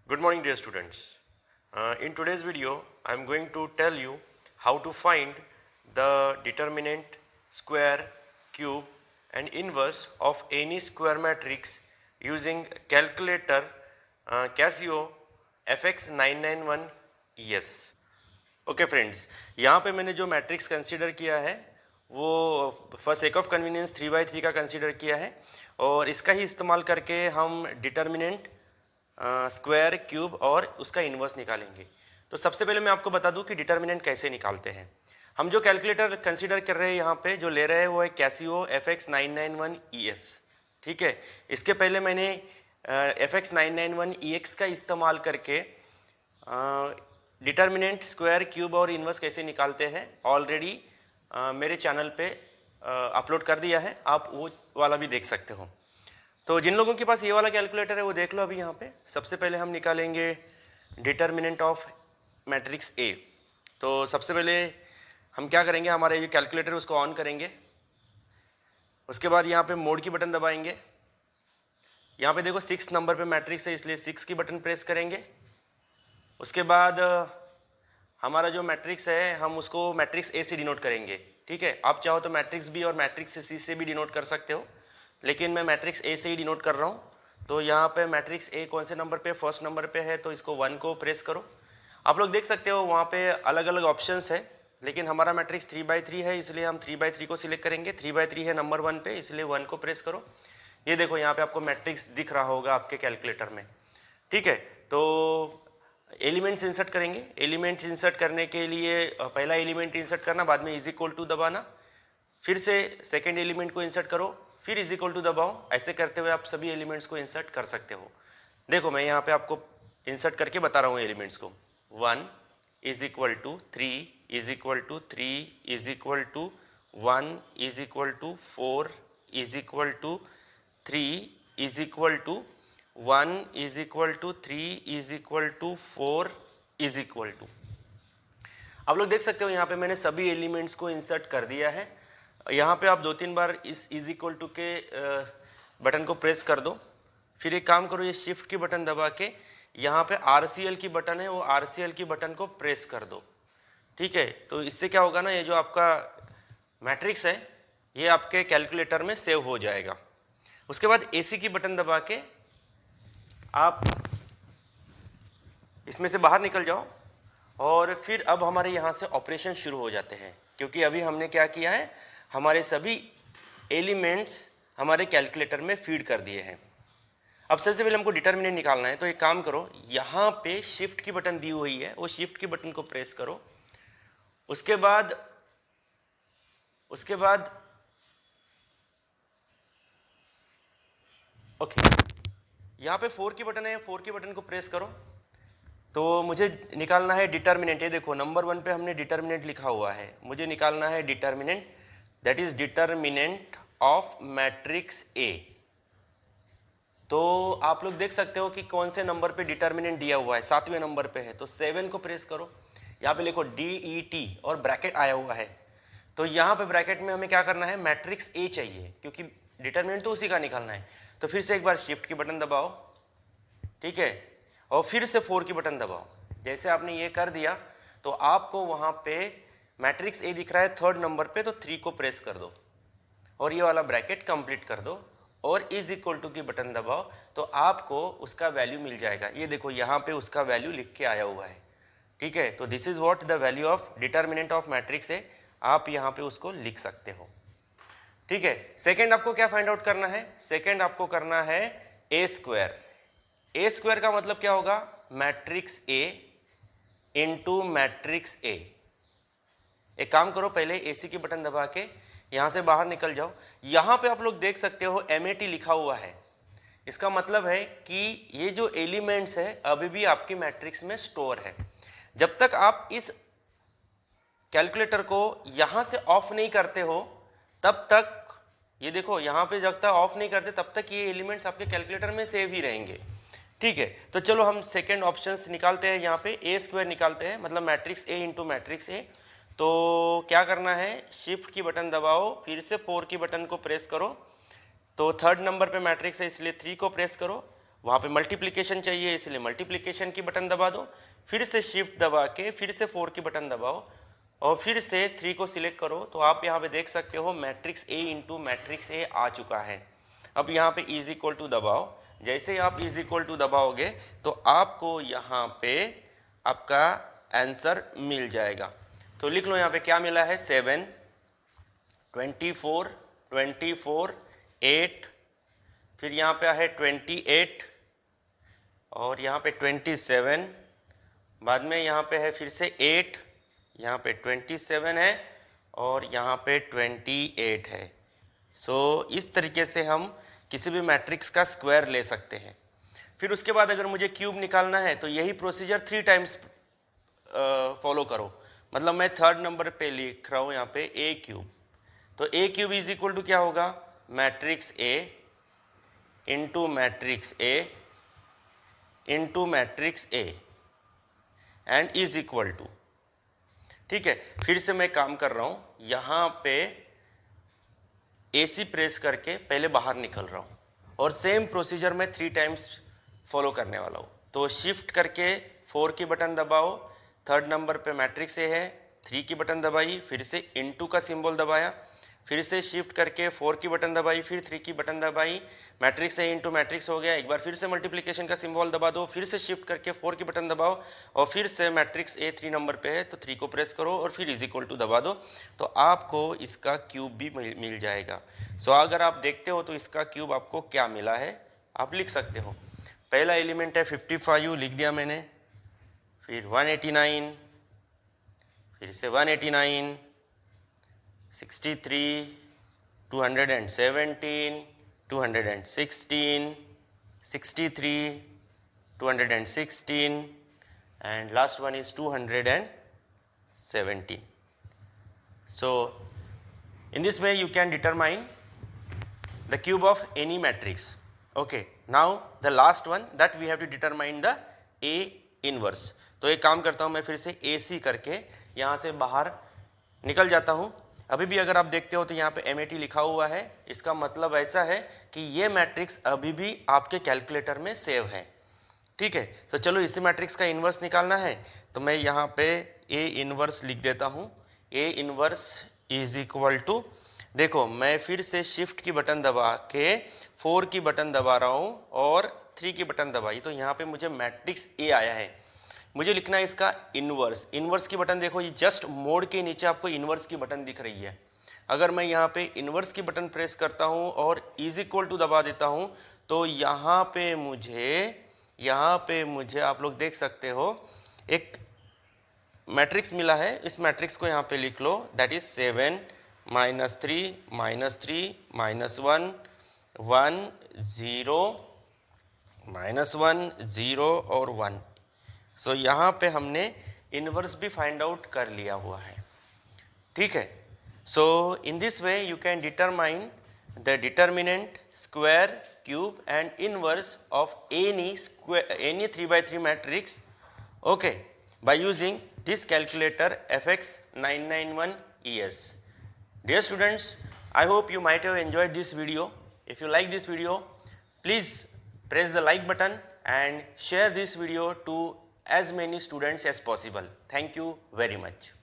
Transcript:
Good morning, dear students. In today's video, I am going to tell you how to find the determinant, square, cube and inverse of any square matrix using calculator Casio FX991ES. Okay friends, यहाँ पे मैंने जो matrix consider किया है वो for sake of convenience 3/3 का consider किया है और इसका ही इस्तेमाल करके हम डिटर्मिनेंट, स्क्वायर, क्यूब और उसका इन्वर्स निकालेंगे। तो सबसे पहले मैं आपको बता दूं कि डिटर्मिनेंट कैसे निकालते हैं। हम जो कैलकुलेटर कंसीडर कर रहे हैं यहाँ पे जो ले रहे हैं वो है कैसियो FX991ES। ठीक है, इसके पहले मैंने FX991EX का इस्तेमाल करके डिटर्मिनेंट, स्क्वायर, क्यूब और इन्वर्स कैसे निकालते हैं ऑलरेडी मेरे चैनल पे अपलोड कर दिया है, आप वो वाला भी देख सकते हो। तो जिन लोगों के पास ये वाला कैलकुलेटर है वो देख लो अभी यहाँ पे। सबसे पहले हम निकालेंगे डिटर्मिनेंट ऑफ मैट्रिक्स ए। तो सबसे पहले हम क्या करेंगे, हमारा ये कैलकुलेटर उसको ऑन करेंगे, उसके बाद यहाँ पे मोड की बटन दबाएंगे। यहाँ पे देखो 6 नंबर पे मैट्रिक्स है इसलिए 6 की बटन प्रेस करेंगे। उसके बाद हमारा जो मैट्रिक्स है हम उसको मैट्रिक्स ए से डिनोट करेंगे। ठीक है, आप चाहो तो मैट्रिक्स बी और मैट्रिक्स सी से भी डिनोट कर सकते हो, लेकिन मैं मैट्रिक्स ए से ही डिनोट कर रहा हूँ। तो यहाँ पे मैट्रिक्स ए कौन से नंबर पे, फर्स्ट नंबर पे है, तो इसको 1 को प्रेस करो। आप लोग देख सकते हो वहाँ पे अलग अलग ऑप्शंस है, लेकिन हमारा मैट्रिक्स 3/3 है इसलिए हम 3/3 को सिलेक्ट करेंगे। 3/3 है नंबर 1 पे इसलिए 1 को प्रेस करो। ये देखो यहाँ पे आपको मैट्रिक्स दिख रहा होगा आपके कैलकुलेटर में। ठीक है, तो एलिमेंट्स इंसर्ट करेंगे। एलिमेंट्स इंसर्ट करने के लिए पहला एलिमेंट इंसर्ट करना, बाद में इज इक्वल टू दबाना, फिर से सेकेंड एलिमेंट को इंसर्ट करो, फिर इज इक्वल टू दबाओ। ऐसे करते हुए आप सभी एलिमेंट्स को इंसर्ट कर सकते हो। देखो मैं यहाँ पे आपको इंसर्ट करके बता रहा हूँ एलिमेंट्स को। 1 is equal to 3 is equal to 3 is equal to 1 is equal to 4 is equal to 3 is equal to 1 is equal to 3 is equal to 4 is equal to. आप लोग देख सकते हो यहाँ पे मैंने सभी एलिमेंट्स को इंसर्ट कर दिया है। यहाँ पे आप 2-3 बार इस इज इक्वल टू के बटन को प्रेस कर दो। फिर एक काम करो, ये शिफ्ट की बटन दबा के यहाँ पे RCL की बटन है वो RCL की बटन को प्रेस कर दो। ठीक है, तो इससे क्या होगा ना, ये जो आपका मैट्रिक्स है ये आपके कैलकुलेटर में सेव हो जाएगा। उसके बाद AC की बटन दबा के आप इसमें से बाहर निकल जाओ और फिर अब हमारे यहाँ से ऑपरेशन शुरू हो जाते हैं, क्योंकि अभी हमने क्या किया है, हमारे सभी एलिमेंट्स हमारे कैलकुलेटर में फीड कर दिए हैं। अब सबसे पहले हमको डिटर्मिनेंट निकालना है, तो एक काम करो, यहाँ पे शिफ्ट की बटन दी हुई है वो शिफ्ट की बटन को प्रेस करो। उसके बाद ओके, यहाँ पे 4 की बटन है, 4 की बटन को प्रेस करो। तो मुझे निकालना है डिटर्मिनेंट। ये देखो नंबर 1 पे हमने डिटर्मिनेंट लिखा हुआ है, मुझे निकालना है determinant, that is determinant of matrix A. तो आप लोग देख सकते हो कि कौन से नंबर पे डिटर्मिनेंट दिया हुआ है, 7वें नंबर पे है, तो 7 को प्रेस करो। यहाँ पे लिखो DET और ब्रैकेट आया हुआ है, तो यहाँ पे ब्रैकेट में हमें क्या करना है, मैट्रिक्स ए चाहिए, क्योंकि डिटर्मिनेंट तो उसी का निकालना है। तो फिर से एक बार शिफ्ट की बटन दबाओ, ठीक है, और फिर से 4 की बटन दबाओ। जैसे आपने ये कर दिया तो आपको वहाँ पे मैट्रिक्स ए दिख रहा है 3rd नंबर पे, तो 3 को प्रेस कर दो और ये वाला ब्रैकेट कंप्लीट कर दो और इज इक्वल टू की बटन दबाओ, तो आपको उसका वैल्यू मिल जाएगा। ये देखो यहाँ पे उसका वैल्यू लिख के आया हुआ है। ठीक है, तो this is what the value of determinant of matrix A, आप यहाँ पे उसको लिख सकते हो। ठीक है, सेकेंड आपको क्या फाइंड आउट करना है, सेकेंड आपको करना है ए स्क्वायर। ए स्क्वायर का मतलब क्या होगा, मैट्रिक्स ए इंटू मैट्रिक्स ए। एक काम करो, पहले AC की बटन दबा के यहां से बाहर निकल जाओ। यहां पे आप लोग देख सकते हो MAT लिखा हुआ है, इसका मतलब है कि ये जो एलिमेंट्स है अभी भी आपकी मैट्रिक्स में स्टोर है। जब तक आप इस कैलकुलेटर को यहां से ऑफ नहीं करते हो तब तक, ये देखो यहाँ पे जब तक ऑफ नहीं करते तब तक ये एलिमेंट्स आपके कैलकुलेटर में सेव ही रहेंगे। ठीक है, तो चलो हम सेकेंड ऑप्शन निकालते हैं, यहाँ पे ए स्क्वायर निकालते हैं, मतलब मैट्रिक्स ए इंटू मैट्रिक्स ए। तो क्या करना है, शिफ्ट की बटन दबाओ, फिर से 4 की बटन को प्रेस करो। तो 3rd नंबर पे मैट्रिक्स है इसलिए 3 को प्रेस करो वहाँ पे मल्टीप्लिकेशन चाहिए, इसलिए मल्टीप्लिकेशन की बटन दबा दो, फिर से शिफ्ट दबा के फिर से 4 की बटन दबाओ और फिर से 3 को सिलेक्ट करो, तो आप यहाँ पे देख सकते हो matrix A into matrix A आ चुका है। अब यहाँ पे इज इक्वल टू दबाओ, जैसे ही आप इज इक्वल टू दबाओगे तो आपको यहाँ पे आपका आंसर मिल जाएगा। तो लिख लो यहाँ पे क्या मिला है, 7, 24, 24, 8, फिर यहाँ पे है 28 और यहाँ पे 27, बाद में यहाँ पे है फिर से 8, यहाँ पे 27 है और यहाँ पे 28 है। सो इस तरीके से हम किसी भी मैट्रिक्स का स्क्वायर ले सकते हैं। फिर उसके बाद अगर मुझे क्यूब निकालना है तो यही प्रोसीजर 3 टाइम्स फॉलो करो। मतलब मैं 3rd नंबर पे लिख रहा हूँ यहाँ पे ए क्यूब, तो A cube is equal to क्या होगा, matrix A into matrix A into matrix A and is equal to, ठीक है। फिर से मैं काम कर रहा हूँ, यहाँ पे AC प्रेस करके पहले बाहर निकल रहा हूँ और सेम प्रोसीजर में 3 टाइम्स फॉलो करने वाला हूँ। तो शिफ्ट करके 4 की बटन दबाओ, 3rd नंबर पे मैट्रिक्स ए है, 3 की बटन दबाई, फिर से इनटू का सिंबल दबाया, फिर से शिफ्ट करके 4 की बटन दबाई, फिर 3 की बटन दबाई, मैट्रिक्स ए इंटू मैट्रिक्स हो गया। एक बार फिर से मल्टीप्लिकेशन का सिंबल दबा दो, फिर से शिफ्ट करके 4 की बटन दबाओ और फिर से मैट्रिक्स ए 3 नंबर पे है तो 3 को प्रेस करो और फिर इज इक्वल टू दबा दो, तो आपको इसका क्यूब भी मिल जाएगा। सो अगर आप देखते हो तो इसका क्यूब आपको क्या मिला है आप लिख सकते हो। पहला एलिमेंट है 55, लिख दिया मैंने, फिर 189, फिर से 189, 63, 217, 216, 63, 216 and last one is 217. So in this way you can determine the cube of any matrix. Okay, now the last one that we have to determine the A inverse. तो एक काम करता हूँ मैं, फिर से AC करके यहाँ से बाहर निकल जाता हूँ। अभी भी अगर आप देखते हो तो यहाँ पे MAT लिखा हुआ है, इसका मतलब ऐसा है कि ये मैट्रिक्स अभी भी आपके कैलकुलेटर में सेव है, ठीक है। तो चलो इसी मैट्रिक्स का इन्वर्स निकालना है, तो मैं यहाँ पे A इन्वर्स लिख देता हूँ। A inverse is equal to, देखो मैं फिर से शिफ्ट की बटन दबा के 4 की बटन दबा रहा हूँ और 3 की बटन दबाई, तो यहाँ पे मुझे मैट्रिक्स A आया है। मुझे लिखना है इसका इन्वर्स। इन्वर्स की बटन देखो, ये जस्ट मोड के नीचे आपको इन्वर्स की बटन दिख रही है। अगर मैं यहाँ पे इन्वर्स की बटन प्रेस करता हूँ और इज इक्वल टू दबा देता हूँ तो यहाँ पे मुझे आप लोग देख सकते हो एक मैट्रिक्स मिला है। इस मैट्रिक्स को यहाँ पे लिख लो, दैट इज 7 -3 -3 -1 1 0 -1 0 और 1। सो यहाँ पे हमने इन्वर्स भी फाइंड आउट कर लिया हुआ है, ठीक है। So in this way you can determine the determinant, square, cube and inverse of any 3x3 matrix, okay, by using this calculator FX991ES. Dear students, I hope you might have enjoyed this video. If you like this video, please press the like button and share this video to as many students as possible. Thank you very much.